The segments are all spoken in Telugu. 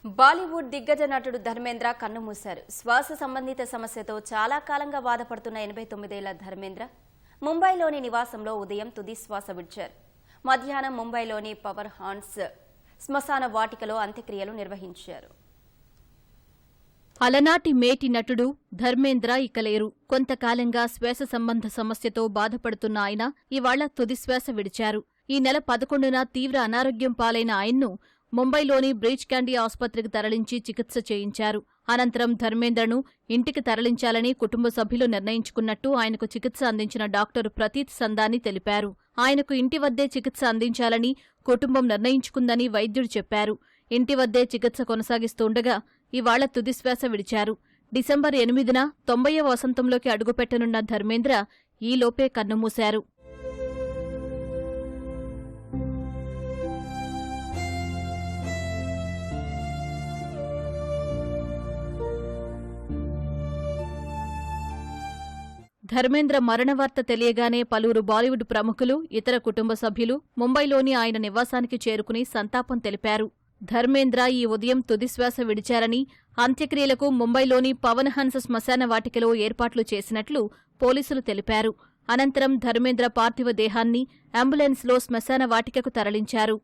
బాలీవుడ్ దిగ్గజ నటుడు ధర్మేంద్ర కన్నుమూశారు. శ్వాస సంబంధిత సమస్యతో చాలా కాలంగా బాధపడుతున్న 89 ఏళ్ల ధర్మేంద్ర ముంబైలోని నివాసంలో ఉదయం తుది శ్వాస విడిచారు. మధ్యాహ్నం ముంబైలోని పవర్ హాన్స్ శ్మశాన వాటికలో అంత్యక్రియలు నిర్వహించారు. అలనాటి మేటి నటుడు ధర్మేంద్ర ఇక లేరు. కొంతకాలంగా శ్వాస సంబంధ సమస్యతో బాధపడుతున్న ఆయన ఇవాళ తుదిశ్వాస విడిచారు. ఈ నెల 11న తీవ్ర అనారోగ్యం పాలైన ఆయన్ను ముంబైలోని బ్రీచ్ క్యాండీ ఆసుపత్రికి తరలించి చికిత్స చేయించారు. అనంతరం ధర్మేంద్రను ఇంటికి తరలించాలని కుటుంబ సభ్యులు నిర్ణయించుకున్నట్టు ఆయనకు చికిత్స అందించిన డాక్టర్ ప్రతీత్ సందాని తెలిపారు. ఆయనకు ఇంటి వద్దే చికిత్స అందించాలని కుటుంబం నిర్ణయించుకుందని వైద్యుడు చెప్పారు. ఇంటి వద్దే చికిత్స కొనసాగిస్తుండగా ఇవాళ తుదిశ్వాస విడిచారు. డిసెంబర్ 8న 90వ వసంతంలోకి అడుగుపెట్టనున్న ధర్మేంద్ర ఈలోపే కన్నుమూశారు. ధర్మేంద్ర మరణవార్త తెలియగానే పలువురు బాలీవుడ్ ప్రముఖులు, ఇతర కుటుంబ సభ్యులు ముంబైలోని ఆయన నివాసానికి చేరుకుని సంతాపం తెలిపారు. ధర్మేంద్ర ఈ ఉదయం తుదిశ్వాస విడిచారని, అంత్యక్రియలకు ముంబైలోని పవన్ హన్స్ శ్మశాన వాటికలో ఏర్పాట్లు చేసినట్లు పోలీసులు తెలిపారు. అనంతరం ధర్మేంద్ర పార్థివ దేహాన్ని అంబులెన్స్లో శ్మశాన వాటికకు తరలించారు.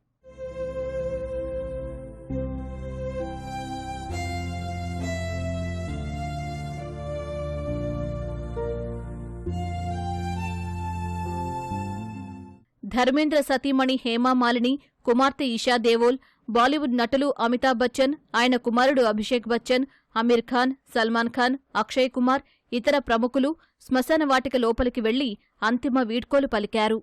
ధర్మేంద్ర సతీమణి హేమామాలిని, కుమార్తె ఇషా దేవోల్, బాలీవుడ్ నటులు అమితాబ్ బచ్చన్, ఆయన కుమారుడు అభిషేక్ బచ్చన్, అమీర్ ఖాన్, సల్మాన్ ఖాన్, అక్షయ్ కుమార్, ఇతర ప్రముఖులు శ్మశాన వాటిక లోపలికి వెళ్లి అంతిమ వీడ్కోలు పలికారు.